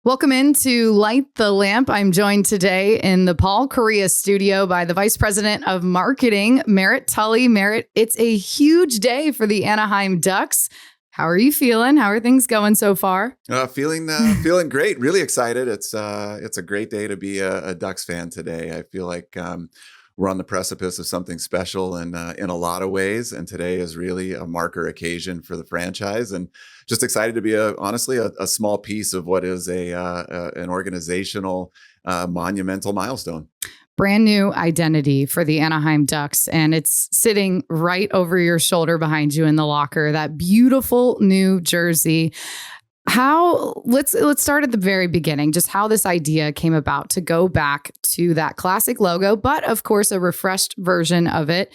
Welcome into Light the Lamp. I'm joined today in the Paul Correa studio by the Vice President of Marketing, Merritt Tully. Merritt, it's a huge day for the Anaheim Ducks. How are you feeling? How are things going so far? Feeling great. Really excited. It's a great day to be a Ducks fan today. I feel like we're on the precipice of something special in a lot of ways, and today is really a marker occasion for the franchise. And just excited to be honestly a small piece of what is an organizational monumental milestone. Brand new identity for the Anaheim Ducks, and it's sitting right over your shoulder behind you in the locker. That beautiful new jersey. Let's start at the very beginning, just how this idea came about to go back to that classic logo, but of course a refreshed version of it.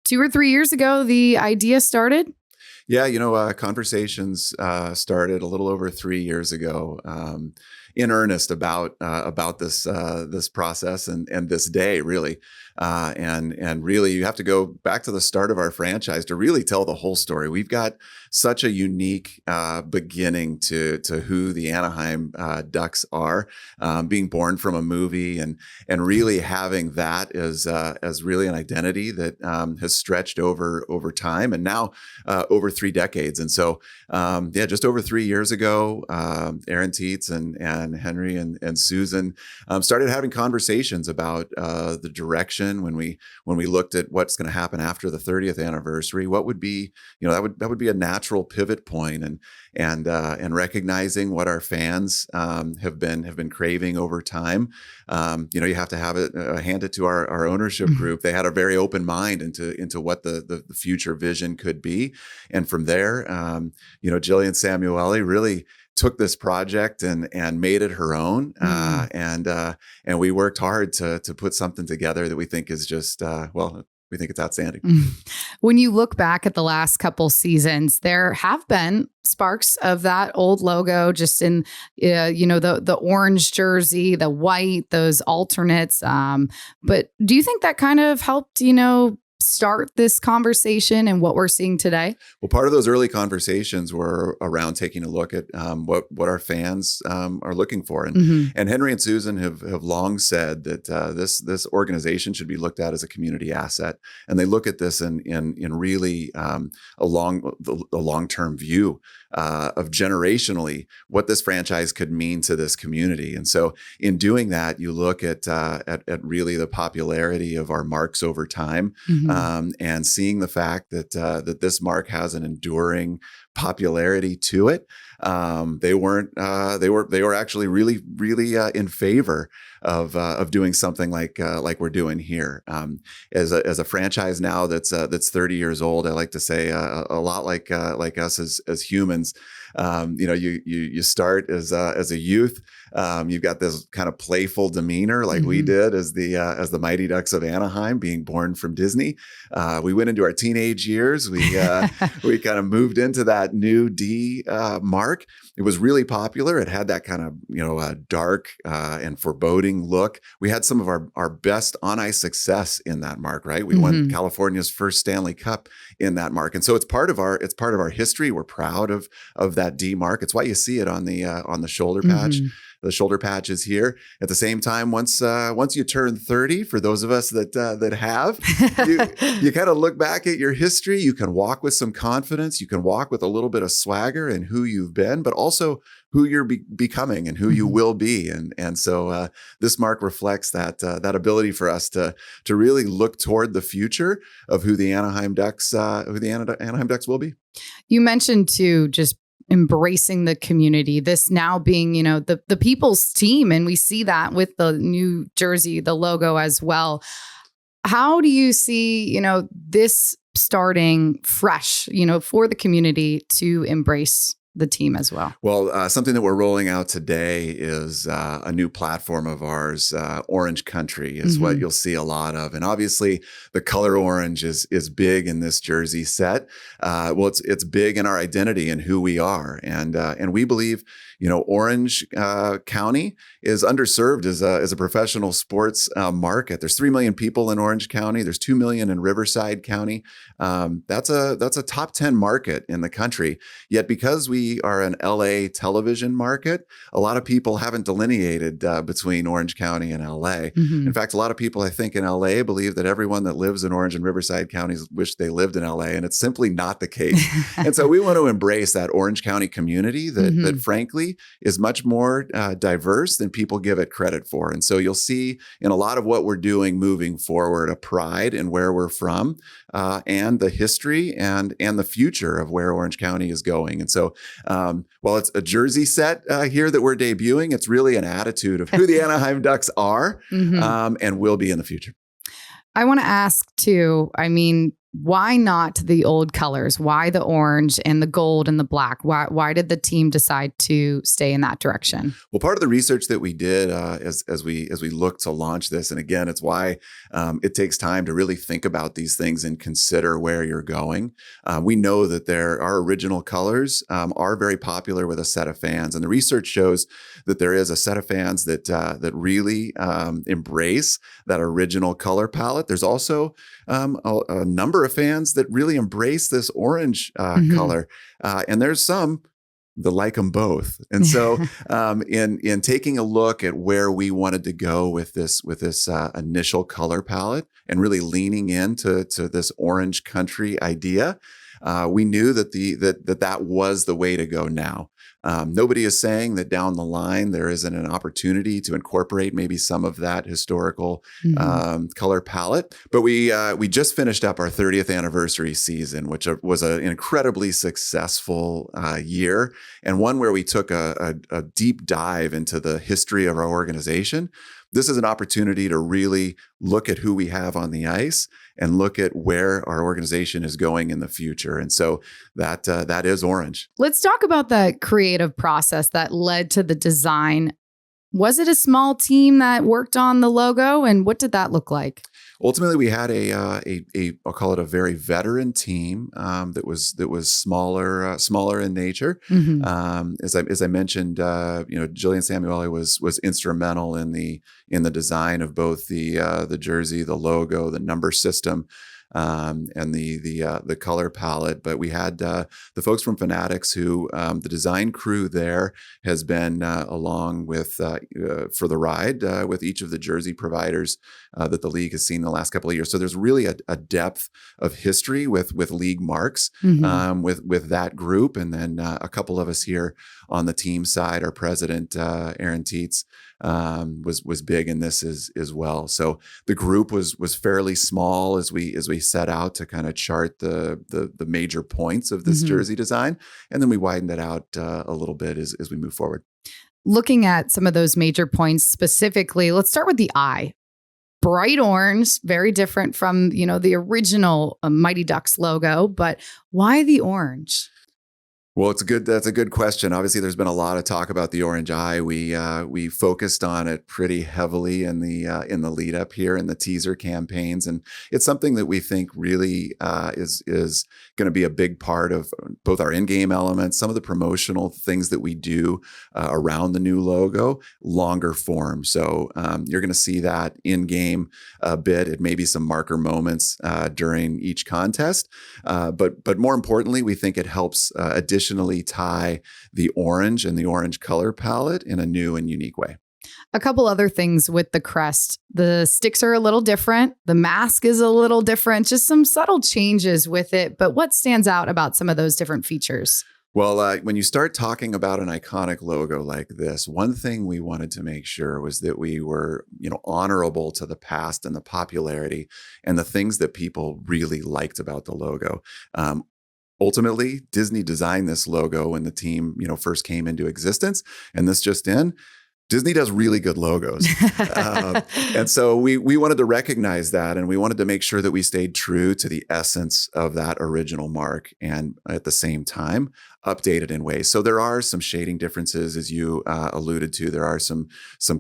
2 or 3 years ago, the idea started. Yeah, conversations started a little over 3 years ago in earnest about this process and this day, really. And really, you have to go back to the start of our franchise to really tell the whole story. We've got such a unique beginning to who the Anaheim Ducks are, being born from a movie and really having that as really an identity that has stretched over time and now over 3 decades. And so, just over 3 years ago, Aaron Tietz and Henry and Susan started having conversations about the direction when we looked at what's going to happen after the 30th anniversary. What would be, that would be a natural pivot point, and recognizing what our fans have been craving over time. You have to have it hand it to our ownership group. They had a very open mind into what the future vision could be, and from there, Jillian Samueli really took this project and made it her own. And we worked hard to put something together that we think is just, we think it's outstanding. When you look back at the last couple seasons, there have been sparks of that old logo, just in, the orange jersey, the white, those alternates. But do you think that kind of helped, start this conversation and what we're seeing today? Well, part of those early conversations were around taking a look at what our fans are looking for, and Henry and Susan have long said that this organization should be looked at as a community asset, and they look at this in really a long-term view of generationally what this franchise could mean to this community. And so, in doing that, you look at really the popularity of our marks over time. And seeing the fact that this mark has an enduring popularity to it. They were actually really in favor of doing something like we're doing here. As a franchise now that's 30 years old, I like to say a lot like us as humans. You start as a youth. You've got this kind of playful demeanor, like we did as the Mighty Ducks of Anaheim, being born from Disney. We went into our teenage years. We kind of moved into that new D mark. It was really popular. It had that kind of dark and foreboding look. We had some of our best on ice success in that mark. Right, we won California's first Stanley Cup in that mark, and so it's part of our history. We're proud of that D mark. It's why you see it on the shoulder patch. The shoulder patch is here. At the same time, once you turn 30, for those of us that have, you kind of look back at your history. You can walk with some confidence. You can walk with a little bit of swagger in who you've been, but also who you're becoming and who you will be. And so this mark reflects that ability for us to really look toward the future of who the Anaheim Ducks will be. You mentioned too, just embracing the community, this now being, the people's team. And we see that with the new jersey, the logo as well. How do you see, this starting fresh, for the community to embrace the team as well? Well, something that we're rolling out today is a new platform of ours. Orange Country is what you'll see a lot of, and obviously the color orange is big in this jersey set. It's big in our identity and who we are, and we believe Orange County is underserved as a professional sports market. There's 3 million people in Orange County. There's 2 million in Riverside County. That's a top 10 market in the country. Yet because we are an LA television market, a lot of people haven't delineated between Orange County and LA. Mm-hmm. In fact, a lot of people I think in LA believe that everyone that lives in Orange and Riverside counties wish they lived in LA, and it's simply not the case. And so we want to embrace that Orange County community that frankly is much more diverse than people give it credit for. And so you'll see in a lot of what we're doing moving forward a pride in where we're from and the history and the future of where Orange County is going. And so while it's a jersey set here that we're debuting, it's really an attitude of who the Anaheim Ducks are and will be in the future. I want to ask too, why not the old colors? Why the orange and the gold and the black? Why did the team decide to stay in that direction? Well, part of the research that we did as we look to launch this, and again, it's why it takes time to really think about these things and consider where you're going. We know that our original colors are very popular with a set of fans, and the research shows that there is a set of fans that really embrace that original color palette. There's also a number of fans that really embrace this orange color. And there's some that like them both. And so in taking a look at where we wanted to go with this initial color palette and really leaning into this orange country idea, we knew that that was the way to go now. Nobody is saying that down the line there isn't an opportunity to incorporate maybe some of that historical color palette. But we just finished up our 30th anniversary season, which was an incredibly successful year, and one where we took a deep dive into the history of our organization. This is an opportunity to really look at who we have on the ice and look at where our organization is going in the future. And so that is orange. Let's talk about the creative process that led to the design. Was it a small team that worked on the logo, and what did that look like? Ultimately, we had I'll call it a very veteran team that was smaller in nature. As I mentioned, Jillian Samueli was instrumental in the design of both the jersey, the logo, the number system. And the color palette, but we had the folks from Fanatics who the design crew there has been along with for the ride with each of the jersey providers that the league has seen in the last couple of years. So there's really a depth of history with league marks with that group, and then a couple of us here on the team side. Our president Aaron Tietz was big in this as well. So the group was fairly small as we set out to kind of chart the major points of this jersey design, and then we widened it out a little bit as we move forward. Looking at some of those major points specifically, let's start with the eye. Bright orange, very different from the original Mighty Ducks logo, but why the orange? Well, that's a good question. Obviously, there's been a lot of talk about the orange eye. We focused on it pretty heavily in the lead up here in the teaser campaigns, and it's something that we think really is going to be a big part of both our in-game elements, some of the promotional things that we do around the new logo, longer form. So you're going to see that in-game a bit. It may be some marker moments during each contest, but more importantly, we think it helps additionally tie the orange and the orange color palette in a new and unique way. A couple other things with the crest. The sticks are a little different. The mask is a little different, just some subtle changes with it. But what stands out about some of those different features? Well, when you start talking about an iconic logo like this, one thing we wanted to make sure was that we were, honorable to the past and the popularity and the things that people really liked about the logo. Ultimately, Disney designed this logo when the team, first came into existence, and this just in. Disney does really good logos. And so we wanted to recognize that, and we wanted to make sure that we stayed true to the essence of that original mark. And at the same time, updated in ways. So there are some shading differences, as you alluded to. There are some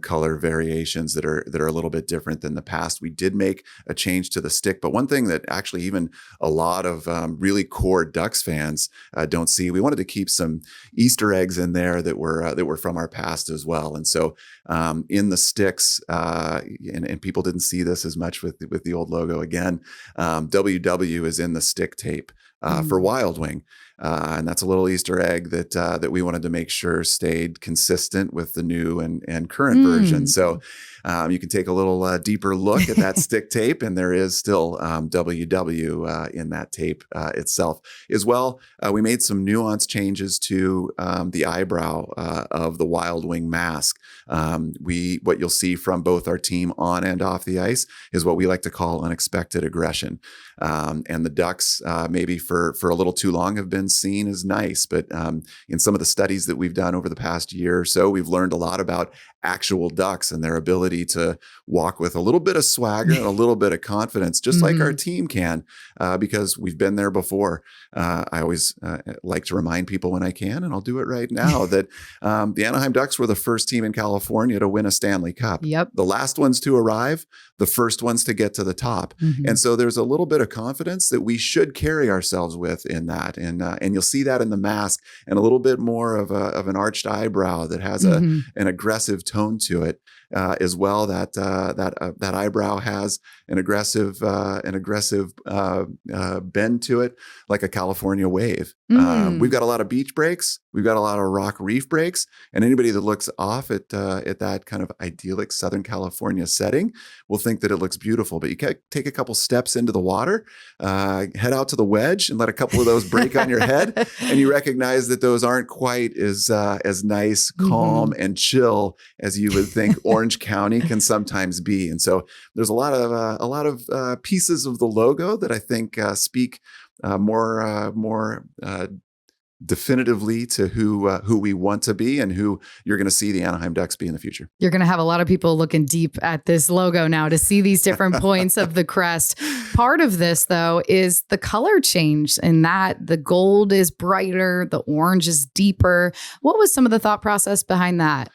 color variations that are a little bit different than the past. We did make a change to the stick, but one thing that actually even a lot of really core Ducks fans don't see, we wanted to keep some Easter eggs in there that were from our past as well. And so in the sticks, and people didn't see this as much with the old logo again. WW is in the stick tape for Wild Wing. And that's a little Easter egg that we wanted to make sure stayed consistent with the new and current version. So you can take a little deeper look at that stick tape, and there is still WW in that tape itself as well. We made some nuance changes to the eyebrow of the Wild Wing mask. What you'll see from both our team on and off the ice is what we like to call unexpected aggression. And the Ducks, maybe for a little too long, have been seen as nice. But in some of the studies that we've done over the past year or so, we've learned a lot about actual Ducks and their ability to walk with a little bit of swagger and a little bit of confidence, just like our team can, because we've been there before. I always like to remind people when I can, and I'll do it right now, that the Anaheim Ducks were the first team in California to win a Stanley Cup. Yep. The last ones to arrive, the first ones to get to the top. And so there's a little bit of confidence that we should carry ourselves with in that. And you'll see that in the mask, and a little bit more of an arched eyebrow that has an aggressive tone to it. As well, that eyebrow has an aggressive bend to it, like a California wave. We've got a lot of beach breaks, we've got a lot of rock reef breaks, and anybody that looks off at that kind of idyllic Southern California setting will think that it looks beautiful. But you can take a couple steps into the water, head out to the wedge, and let a couple of those break on your head, and you recognize that those aren't quite as nice, calm, and chill as you would think Orange County can sometimes be. And so there's a lot of pieces of the logo that I think speak more definitively to who we want to be and who you're going to see the Anaheim Ducks be in the future. You're going to have a lot of people looking deep at this logo now to see these different points of the crest. Part of this, though, is the color change in that the gold is brighter, the orange is deeper. What was some of the thought process behind that?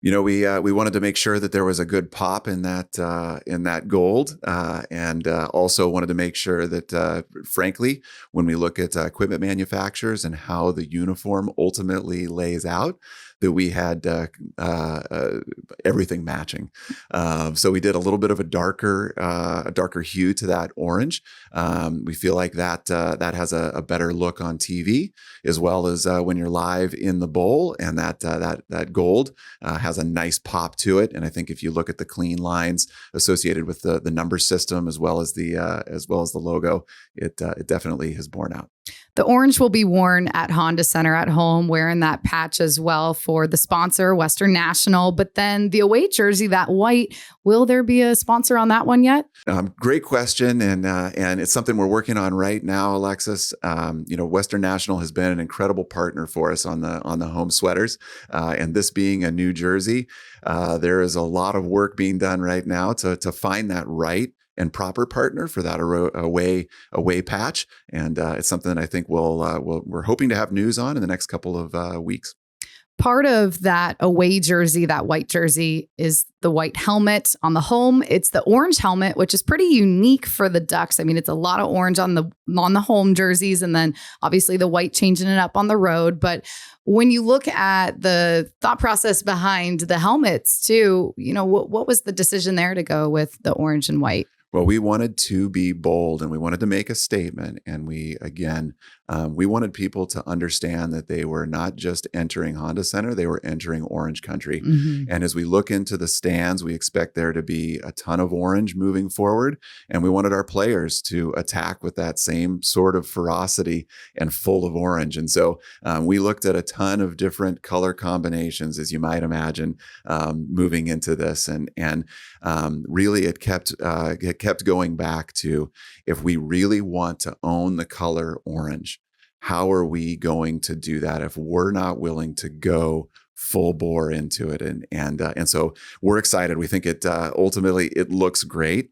You know, we wanted to make sure that there was a good pop in that gold, and also wanted to make sure that, frankly, when we look at equipment manufacturers and how the uniform ultimately lays out, that we had everything matching. So we did a little bit of a darker hue to that orange. We feel like that has a better look on TV, as well as when you're live in the bowl, and that gold has a nice pop to it. And I think if you look at the clean lines associated with the number system as well as the logo, it definitely has borne out. The orange will be worn at Honda Center at home, wearing that patch as well for the sponsor, Western National. But then the away jersey, that white, will there be a sponsor on that one yet? Great question, and it's something we're working on right now, Alexis. Western National has been an incredible partner for us on the home sweaters, and this being a new jersey, there is a lot of work being done right now to find that right and proper partner for that away patch, and it's something that I think we're hoping to have news on in the next couple of weeks. Part of that away jersey, that white jersey, is the white helmet. On the home, it's the orange helmet, which is pretty unique for the Ducks. I mean, it's a lot of orange on the home jerseys, and then obviously the white changing it up on the road. But when you look at the thought process behind the helmets too, what was the decision there to go with the orange and white? Well, we wanted to be bold, and we wanted to make a statement. And we wanted people to understand that they were not just entering Honda Center, they were entering Orange Country. And as we look into the stands, we expect there to be a ton of orange moving forward. And we wanted our players to attack with that same sort of ferocity and full of orange. And so we looked at a ton of different color combinations, as you might imagine, moving into this. And really it kept going back to, if we really want to own the color orange, how are we going to do that if we're not willing to go full bore into it. And so we're excited. We think it ultimately it looks great.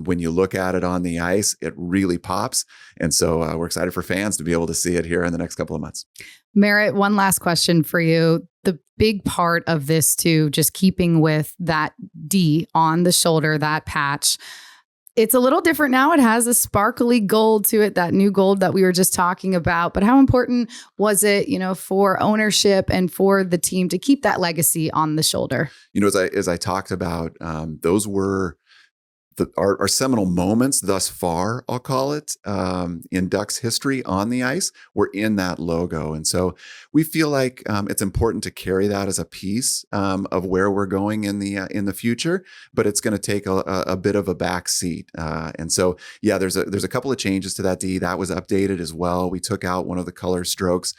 When you look at it on the ice, it really pops. And so we're excited for fans to be able to see it here in the next couple of months. Merritt, one last question for you. The big part of this too, just keeping with that D on the shoulder, that patch, it's a little different now. It has a sparkly gold to it, that new gold that we were just talking about. But how important was it, for ownership and for the team to keep that legacy on the shoulder? As I talked about, those were our seminal moments thus far, I'll call it, in Ducks history on the ice, were in that logo. And so we feel like it's important to carry that as a piece of where we're going in the future, but it's going to take a bit of a back seat. And so, yeah, there's a couple of changes to that D. That was updated as well. We took out one of the color strokes.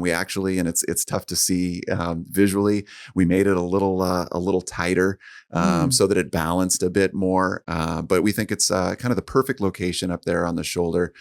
We actually, and it's tough to see visually, we made it a little tighter so that it balanced a bit more. But we think it's kind of the perfect location up there on the shoulder,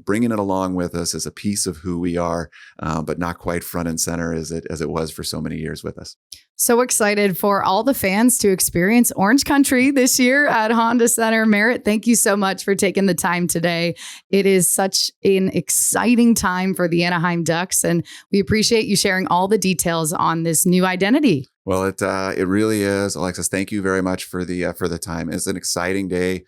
bringing it along with us as a piece of who we are, but not quite front and center as it was for so many years with us. So excited for all the fans to experience Orange Country this year at Honda Center. Merritt, thank you so much for taking the time today. It is such an exciting time for the Anaheim Ducks, and we appreciate you sharing all the details on this new identity. Well, it really is, Alexis. Thank you very much for the time. It's an exciting day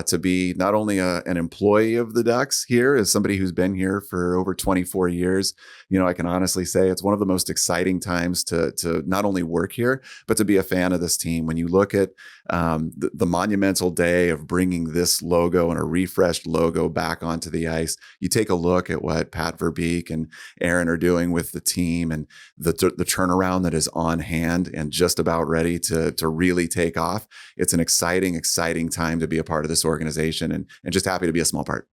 to be not only an employee of the Ducks here, as somebody who's been here for over 24 years. I can honestly say it's one of the most exciting times to not only work here, but to be a fan of this team. When you look at the monumental day of bringing this logo and a refreshed logo back onto the ice, you take a look at what Pat Verbeek and Aaron are doing with the team and the turnaround that is on hand and just about ready to really take off. It's an exciting time to be a part of this organization and just happy to be a small part.